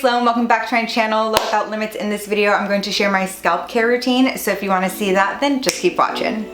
it's Lo and welcome back to my channel, Lo Without Limits. In this video, I'm going to share my scalp care routine. So if you want to see that, then just keep watching.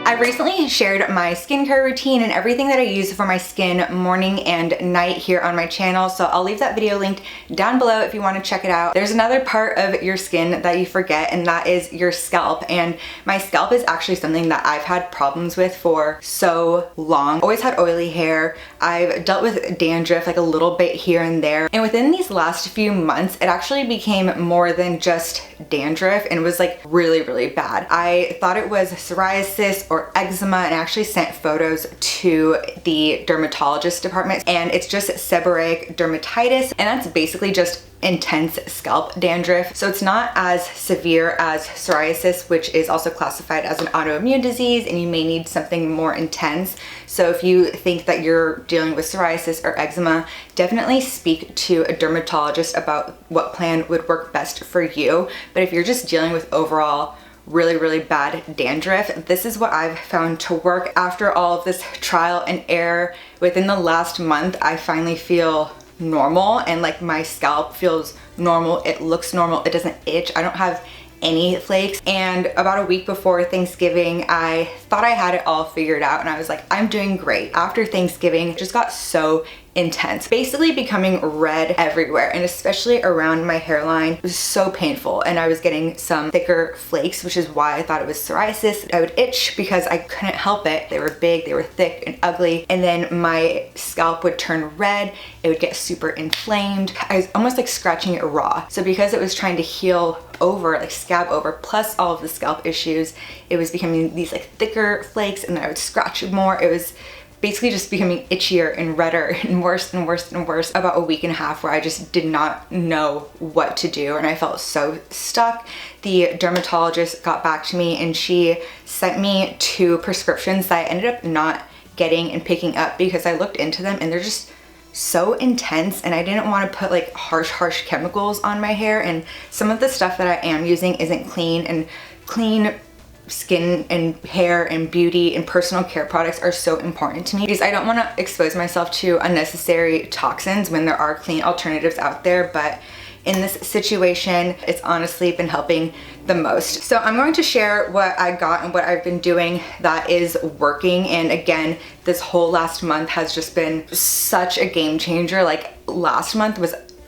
I recently shared my skincare routine and everything that I use for my skin morning and night here on my channel, so I'll leave that video linked down below if you want to check it out. There's another part of your skin that you forget, and that is your scalp, and my scalp is actually something that I've had problems with for so long. Always had oily hair. I've dealt with dandruff like a little bit here and there, and within these last few months it actually became more than just dandruff and it was like really bad. I thought it was psoriasis or eczema, and I actually sent photos to the dermatologist department, and it's just seborrheic dermatitis, and that's basically just intense scalp dandruff. So it's not as severe as psoriasis, which is also classified as an autoimmune disease, and you may need something more intense. So if you think that you're dealing with psoriasis or eczema, definitely speak to a dermatologist about what plan would work best for you. But if you're just dealing with overall really bad dandruff, this is what I've found to work. After all of this trial and error, within the last month, I finally feel normal, and like my scalp feels normal, it looks normal, it doesn't itch, I don't have any flakes. And about a week before Thanksgiving, I thought I had it all figured out, and I was like, I'm doing great. After Thanksgiving, it just got so intense, basically becoming red everywhere, and especially around my hairline. It was so painful, and I was getting some thicker flakes, which is why I thought it was psoriasis. I would itch because I couldn't help it. They were big, they were thick and ugly, and then my scalp would turn red. It would get super inflamed. I was almost like scratching it raw. So because it was trying to heal over, like scab over, plus all of the scalp issues, it was becoming these like thicker flakes, and then I would scratch more. It was basically just becoming itchier and redder and worse. About a week and a half where I just did not know what to do, and I felt so stuck. The dermatologist got back to me, and she sent me 2 prescriptions that I ended up not getting and picking up because I looked into them and they're just so intense, and I didn't want to put like harsh chemicals on my hair, and some of the stuff that I am using isn't clean, and clean skin and hair and beauty and personal care products are so important to me because I don't want to expose myself to unnecessary toxins when there are clean alternatives out there. But in this situation, it's honestly been helping the most. So I'm going to share what I got and what I've been doing that is working. And again, this whole last month has just been such a game changer. Like last month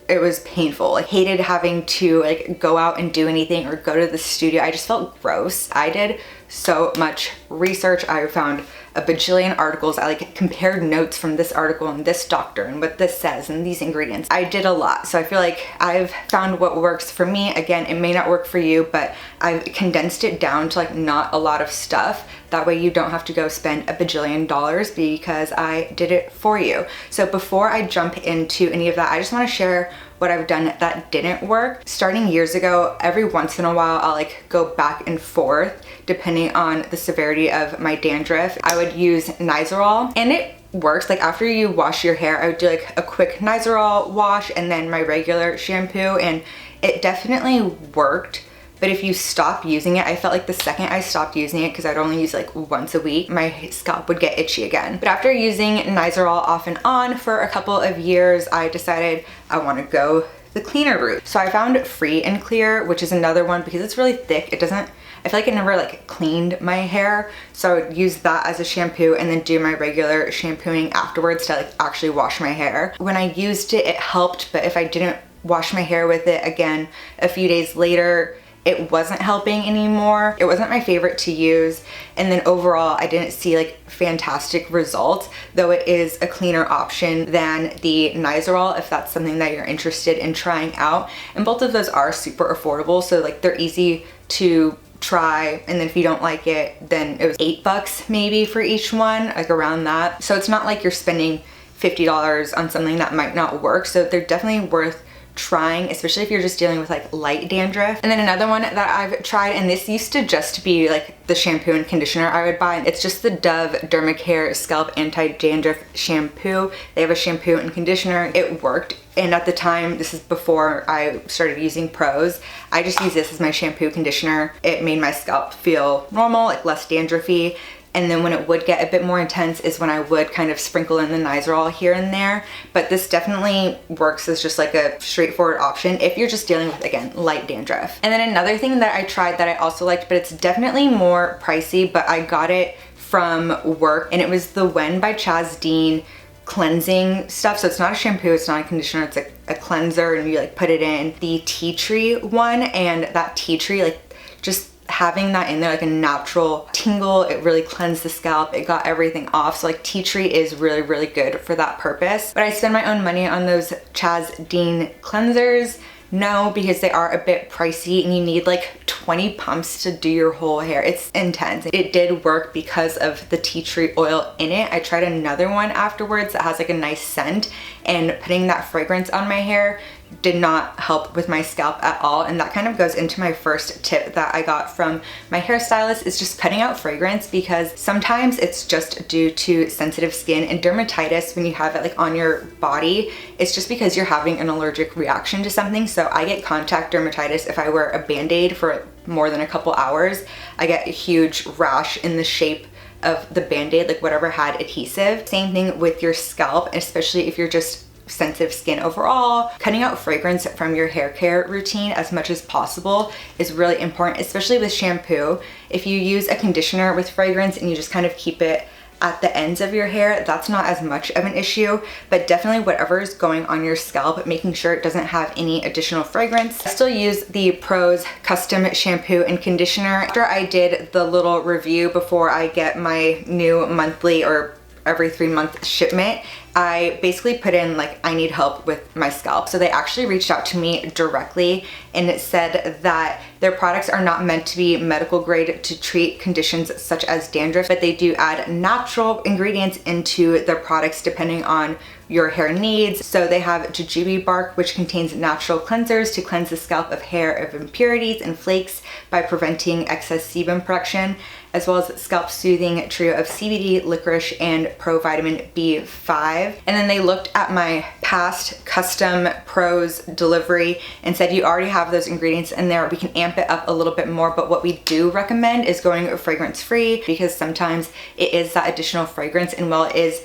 it was painful. I hated having to like go out and do anything or go to the studio. I just felt gross. I did so much research. I found a bajillion articles. I like compared notes from this article and this doctor and what this says and these ingredients. I did a lot. So I feel like I've found what works for me. Again, it may not work for you, but I've condensed it down to like not a lot of stuff. That way you don't have to go spend a bajillion dollars because I did it for you. So before I jump into any of that, I just want to share what I've done that didn't work. Starting years ago, every once in a while, I'll like go back and forth depending on the severity of my dandruff. I would use Nizoral, and it works. Like after you wash your hair, I would do like a quick Nizoral wash and then my regular shampoo, and it definitely worked. But if you stop using it, I felt like the second I stopped using it, because I'd only use like once a week, my scalp would get itchy again. But after using Nizoral off and on for a couple of years, I decided I want to go the cleaner route. So I found Free and Clear, which is another one because it's really thick. I feel like it never like cleaned my hair. So I would use that as a shampoo and then do my regular shampooing afterwards to like actually wash my hair. When I used it, it helped, but if I didn't wash my hair with it again a few days later, it wasn't helping anymore. It wasn't my favorite to use. And then overall, I didn't see like fantastic results, though it is a cleaner option than the Nizoral if that's something that you're interested in trying out. And both of those are super affordable. So like they're easy to try, and then if you don't like it, then it was $8 maybe for each one, like around that. So it's not like you're spending $50 on something that might not work. So they're definitely worth trying, especially if you're just dealing with like light dandruff. And then another one that I've tried, and this used to just be like the shampoo and conditioner I would buy, it's just the Dove Dermacare Scalp Anti-Dandruff Shampoo. They have a shampoo and conditioner. It worked, and at the time, this is before I started using Pros, I just used this as my shampoo conditioner. It made my scalp feel normal, like less dandruffy. and then when it would get a bit more intense is when I would kind of sprinkle in the Nizoral here and there. But this definitely works as just like a straightforward option if you're just dealing with, again, light dandruff. And then another thing that I tried that I also liked, but it's definitely more pricey, but I got it from work, and it was the When by Chaz Dean cleansing stuff. So it's not a shampoo, it's not a conditioner, it's like a cleanser, and you like put it in the tea tree one, and that tea tree, like just having that in there, like a natural tingle, it really cleansed the scalp, it got everything off. So like tea tree is really, really good for that purpose. But I spend my own money on those Chaz Dean cleansers? No, because they are a bit pricey and you need like 20 pumps to do your whole hair. It's intense. It did work because of the tea tree oil in it. I tried another one afterwards that has like a nice scent, and putting that fragrance on my hair did not help with my scalp at all. And that kind of goes into my first tip that I got from my hairstylist, is just cutting out fragrance, because sometimes it's just due to sensitive skin, and dermatitis, when you have it like on your body, it's just because you're having an allergic reaction to something. So I get contact dermatitis if I wear a band-aid for more than a couple hours. I get a huge rash in the shape of the band-aid, like whatever had adhesive. Same thing with your scalp, especially if you're just sensitive skin overall. Cutting out fragrance from your hair care routine as much as possible is really important, especially with shampoo. If you use a conditioner with fragrance and you just kind of keep it at the ends of your hair, that's not as much of an issue, but definitely whatever is going on your scalp, making sure it doesn't have any additional fragrance. I still use the Prose Custom Shampoo and Conditioner. After I did the little review before I get my new monthly or every 3-month shipment, I basically put in like, I need help with my scalp. So they actually reached out to me directly, and it said that their products are not meant to be medical grade to treat conditions such as dandruff, but they do add natural ingredients into their products depending on your hair needs. So they have jujube bark, which contains natural cleansers to cleanse the scalp of hair of impurities and flakes by preventing excess sebum production, as well as scalp soothing trio of CBD, licorice, and provitamin B5. And then they looked at my past custom Prose delivery and said, you already have those ingredients in there, we can amp it up a little bit more, but what we do recommend is going fragrance free, because sometimes it is that additional fragrance, and while it is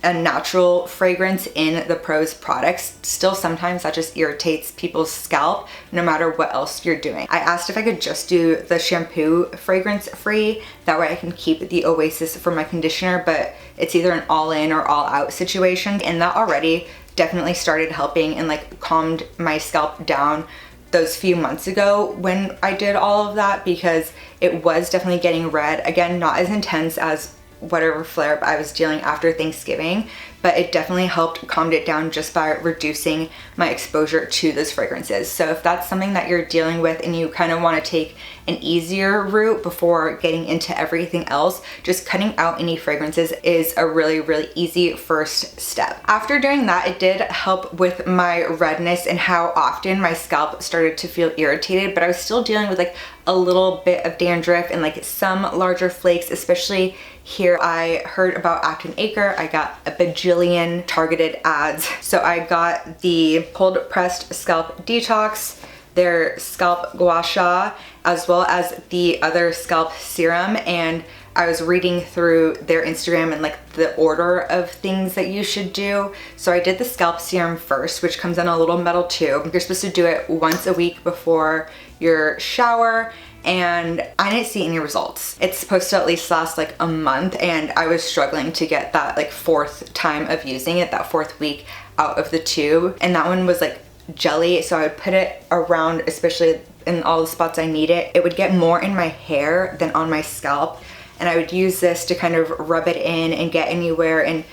a natural fragrance in the Prose products, still sometimes that just irritates people's scalp no matter what else you're doing. I asked if I could just do the shampoo fragrance free, that way I can keep the Oasis for my conditioner, but it's either an all in or all out situation, and that already definitely started helping and like calmed my scalp down those few months ago when I did all of that, because it was definitely getting red. Again, not as intense as whatever flare up I was dealing after Thanksgiving, but it definitely helped calm it down just by reducing my exposure to those fragrances. So if that's something that you're dealing with and you kind of want to take an easier route before getting into everything else, just cutting out any fragrances is a really, really easy first step. After doing that, it did help with my redness and how often my scalp started to feel irritated, but I was still dealing with like a little bit of dandruff and like some larger flakes, especially here. I heard about Acton Acre. I got a bajillion targeted ads. So I got the cold pressed scalp detox, their scalp gua sha, as well as the other scalp serum, and I was reading through their Instagram and like the order of things that you should do. So I did the scalp serum first, which comes in a little metal tube. You're supposed to do it once a week before your shower, and I didn't see any results. It's supposed to at least last like a month, and I was struggling to get that like 4th time of using it, that 4th week out of the tube. And that one was like jelly, so I would put it around, especially in all the spots I need it. It would get more in my hair than on my scalp, and I would use this to kind of rub it in and get anywhere, and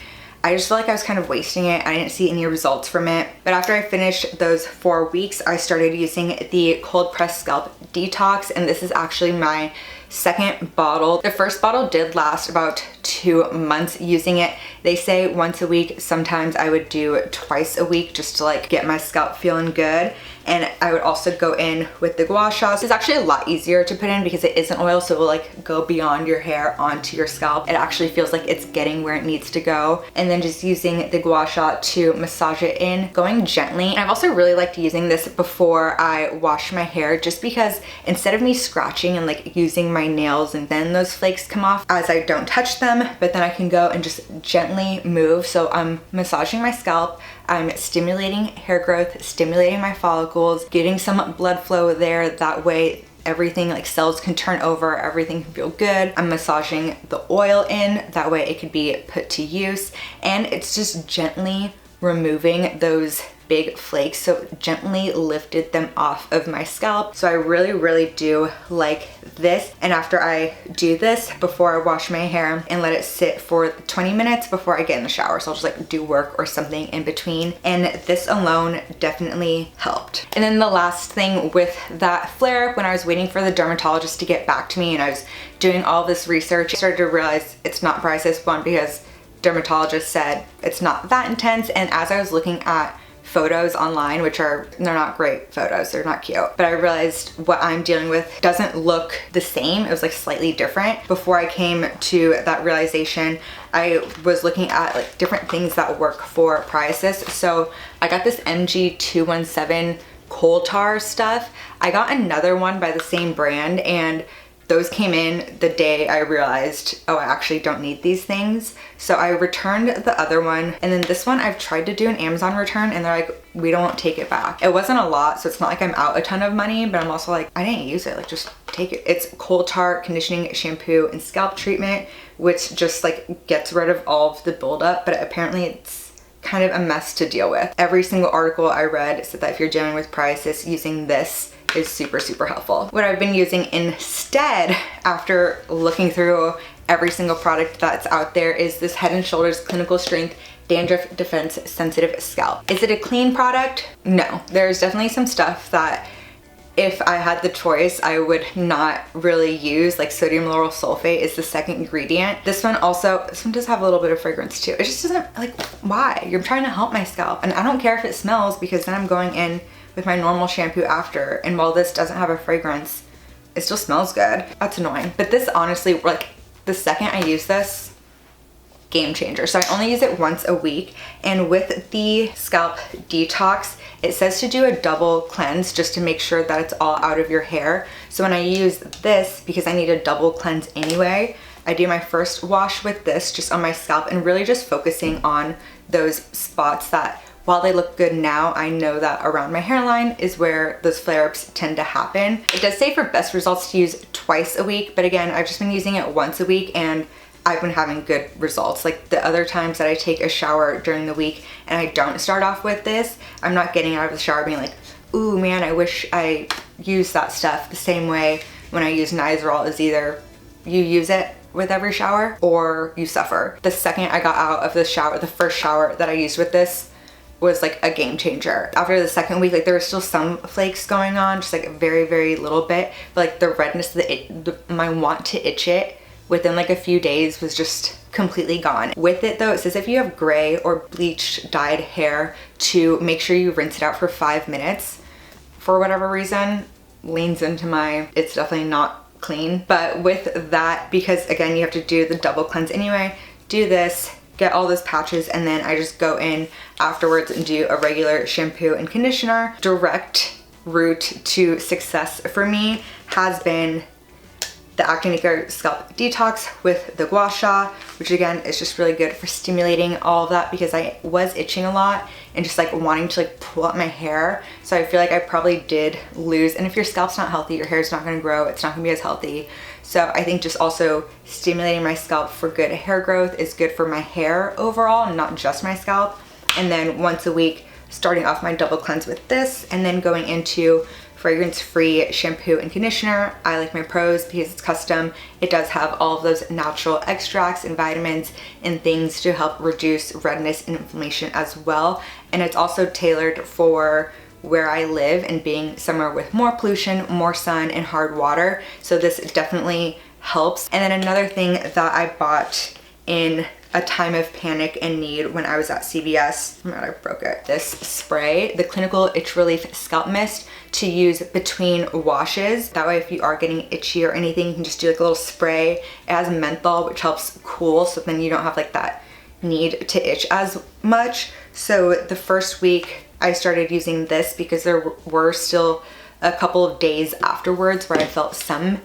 I just felt like I was kind of wasting it. I didn't see any results from it. But after I finished those 4 weeks, I started using the cold pressed scalp detox, and this is actually my second bottle. The first bottle did last about 2 months using it. They say once a week. Sometimes I would do twice a week just to like get my scalp feeling good. And I would also go in with the gua sha. It's actually a lot easier to put in because it isn't oil, so it will like go beyond your hair onto your scalp. It actually feels like it's getting where it needs to go. And then just using the gua sha to massage it in, going gently. And I've also really liked using this before I wash my hair, just because instead of me scratching and like using my nails and then those flakes come off, as I don't touch them, but then I can go and just gently move. So I'm massaging my scalp, I'm stimulating hair growth, stimulating my follicles, getting some blood flow there. That way everything, like cells can turn over, everything can feel good. I'm massaging the oil in, that way it could be put to use. And it's just gently removing those big flakes, so gently lifted them off of my scalp. So I really do like this. And after I do this, before I wash my hair and let it sit for 20 minutes before I get in the shower, so I'll just like do work or something in between, and this alone definitely helped. And then the last thing with that flare-up, when I was waiting for the dermatologist to get back to me and I was doing all this research, I started to realize it's not psoriasis, one, because dermatologist said it's not that intense, and as I was looking at photos online, which they're not great photos, they're not cute, but I realized what I'm dealing with doesn't look the same. It was like slightly different. Before I came to that realization, I was looking at like different things that work for psoriasis. So I got this MG217 coal tar stuff. I got another one by the same brand, and those came in the day I realized, oh, I actually don't need these things. So I returned the other one, and then this one I've tried to do an Amazon return and they're like, we don't take it back. It wasn't a lot, so it's not like I'm out a ton of money, but I'm also like, I didn't use it, like just take it. It's coal tar conditioning shampoo and scalp treatment, which just like gets rid of all of the buildup, but apparently it's kind of a mess to deal with. Every single article I read said that if you're dealing with psoriasis, using this is super helpful. What I've been using instead, after looking through every single product that's out there, is this Head & Shoulders Clinical Strength Dandruff Defense Sensitive Scalp. Is it a clean product? No. There's definitely some stuff that if I had the choice, I would not really use, like sodium lauryl sulfate is the second ingredient. This one does have a little bit of fragrance too. It just doesn't, like, why? You're trying to help my scalp, and I don't care if it smells, because then I'm going in with my normal shampoo after, and while this doesn't have a fragrance, it still smells good. That's annoying. But this honestly, like the second I use this, game changer. So I only use it once a week, and with the scalp detox, it says to do a double cleanse just to make sure that it's all out of your hair. So when I use this, because I need a double cleanse anyway, I do my first wash with this just on my scalp and really just focusing on those spots that, while they look good now, I know that around my hairline is where those flare-ups tend to happen. It does say for best results to use twice a week, but again, I've just been using it once a week and I've been having good results. Like the other times that I take a shower during the week and I don't start off with this, I'm not getting out of the shower being like, ooh man, I wish I used that stuff. The same way when I use Nizoral is either you use it with every shower or you suffer. The second I got out of the shower, the first shower that I used with this was like a game changer. After the second week, like there was still some flakes going on, just like a very little bit, but like the redness, my want to itch it within like a few days was just completely gone. With it though, it says if you have gray or bleached dyed hair to make sure you rinse it out for 5 minutes. For whatever reason, leans into my, it's definitely not clean. But with that, because again, you have to do the double cleanse anyway, do this, get all those patches, and then I just go in afterwards and do a regular shampoo and conditioner. Direct route to success for me has been the Actinic Scalp Detox with the gua sha, which again is just really good for stimulating all of that, because I was itching a lot and just like wanting to like pull out my hair. So I feel like I probably did lose, and if your scalp's not healthy, your hair's not gonna grow, it's not gonna be as healthy. So I think just also stimulating my scalp for good hair growth is good for my hair overall, not just my scalp. And then once a week, starting off my double cleanse with this, and then going into fragrance-free shampoo and conditioner. I like my Pros because it's custom. It does have all of those natural extracts and vitamins and things to help reduce redness and inflammation as well. And it's also tailored for where I live and being somewhere with more pollution, more sun, and hard water. So this definitely helps. And then another thing that I bought in a time of panic and need when I was at CVS. Oh my God, I broke it. This spray, the Clinical Itch Relief Scalp Mist, to use between washes. That way if you are getting itchy or anything, you can just do like a little spray. It has menthol, which helps cool, so then you don't have like that need to itch as much. So the first week I started using this because there were still a couple of days afterwards where I felt some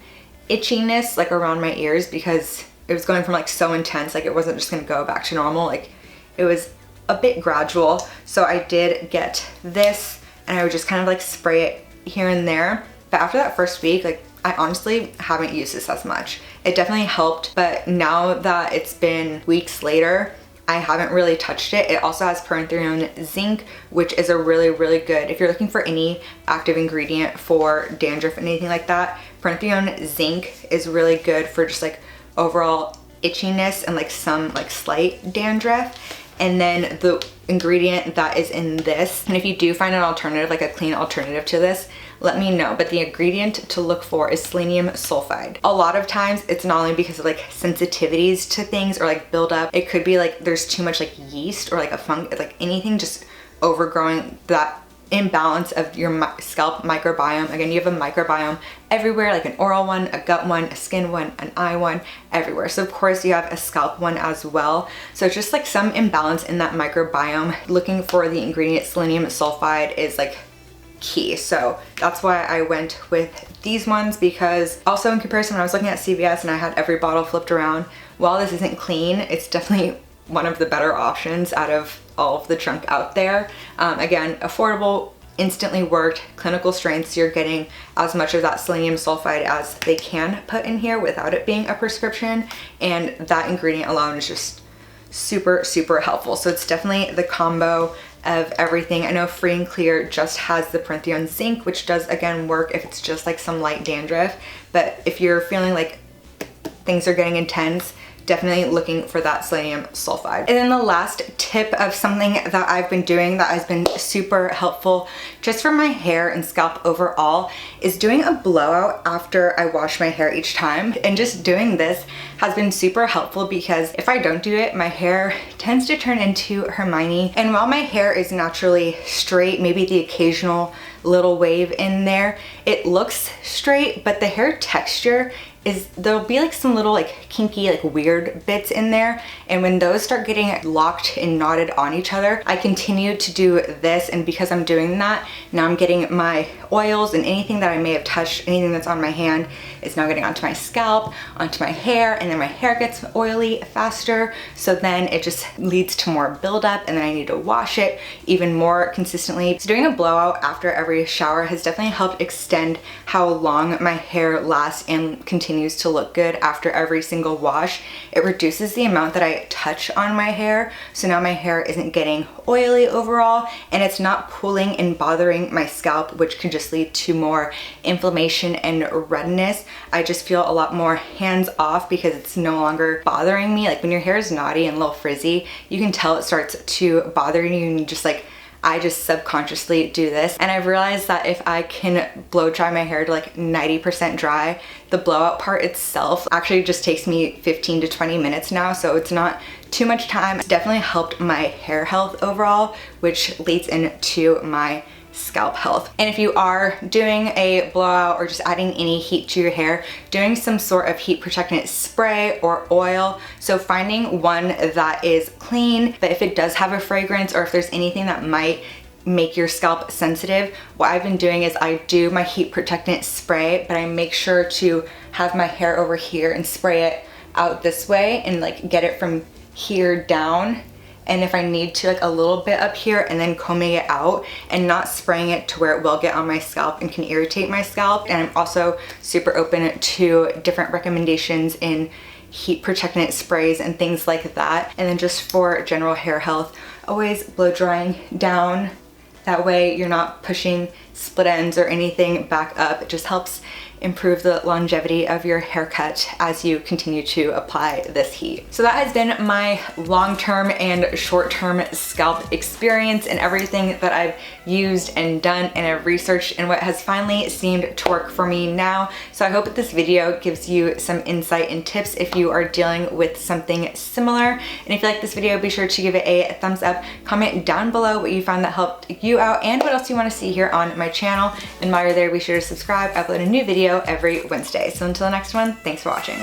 itchiness like around my ears because it was going from like so intense, like it wasn't just gonna go back to normal, like it was a bit gradual. So I did get this and I would just kind of like spray it here and there. But after that first week, like I honestly haven't used this as much. It definitely helped, but now that it's been weeks later, I haven't really touched it. It also has perinthrione zinc, which is a really, really good, if you're looking for any active ingredient for dandruff and anything like that, perinthrione zinc is really good for just like overall itchiness and like some like slight dandruff. And then the ingredient that is in this, and if you do find an alternative, like a clean alternative to this, let me know. But the ingredient to look for is selenium sulfide. A lot of times it's not only because of like sensitivities to things or like buildup, it could be like there's too much like yeast or like a fungus, like anything just overgrowing that imbalance of your scalp microbiome. Again, you have a microbiome everywhere, like an oral one, a gut one, a skin one, an eye one, everywhere. So of course you have a scalp one as well. So it's just like some imbalance in that microbiome. Looking for the ingredient selenium sulfide is like key. So that's why I went with these ones, because also in comparison, when I was looking at CVS and I had every bottle flipped around, while this isn't clean, it's definitely one of the better options out of all of the junk out there. Again, affordable, instantly worked, clinical strengths. You're getting as much of that selenium sulfide as they can put in here without it being a prescription. And that ingredient alone is just super, super helpful. So it's definitely the combo of everything. I know Free and Clear just has the perinthrione zinc, which does again work if it's just like some light dandruff. But if you're feeling like things are getting intense, definitely looking for that selenium sulfide. And then the last tip of something that I've been doing that has been super helpful just for my hair and scalp overall is doing a blowout after I wash my hair each time. And just doing this has been super helpful because if I don't do it, my hair tends to turn into Hermione. And while my hair is naturally straight, maybe the occasional little wave in there, it looks straight, but the hair texture is, there'll be like some little like kinky, like weird bits in there. And when those start getting locked and knotted on each other, I continue to do this. And because I'm doing that, now I'm getting my oils and anything that I may have touched, anything that's on my hand is now getting onto my scalp, onto my hair, and then my hair gets oily faster. So then it just leads to more buildup, and then I need to wash it even more consistently. So doing a blowout after every shower has definitely helped extend how long my hair lasts and continues to look good after every single wash. It reduces the amount that I touch on my hair, so now my hair isn't getting oily overall, and it's not pulling and bothering my scalp, which could just lead to more inflammation and redness. I just feel a lot more hands off because it's no longer bothering me. Like when your hair is knotty and a little frizzy, you can tell it starts to bother you, and you just like, I just subconsciously do this. And I've realized that if I can blow dry my hair to like 90% dry, the blowout part itself actually just takes me 15 to 20 minutes now. So it's not too much time. It's definitely helped my hair health overall, which leads into my scalp health. And if you are doing a blowout or just adding any heat to your hair, doing some sort of heat protectant spray or oil. So finding one that is clean, but if it does have a fragrance or if there's anything that might make your scalp sensitive, what I've been doing is I do my heat protectant spray, but I make sure to have my hair over here and spray it out this way and like get it from here down. And if I need to, like a little bit up here, and then combing it out and not spraying it to where it will get on my scalp and can irritate my scalp. And I'm also super open to different recommendations in heat protectant sprays and things like that. And then just for general hair health, always blow drying down That way you're not pushing split ends or anything back up. It just helps improve the longevity of your haircut as you continue to apply this heat. So that has been my long-term and short-term scalp experience and everything that I've used and done and I've researched and what has finally seemed to work for me now. So I hope that this video gives you some insight and tips if you are dealing with something similar. And if you like this video, be sure to give it a thumbs up, comment down below what you found that helped you out and what else you want to see here on my channel. And while you're there, be sure to subscribe. I upload a new video every Wednesday. So until the next one, thanks for watching.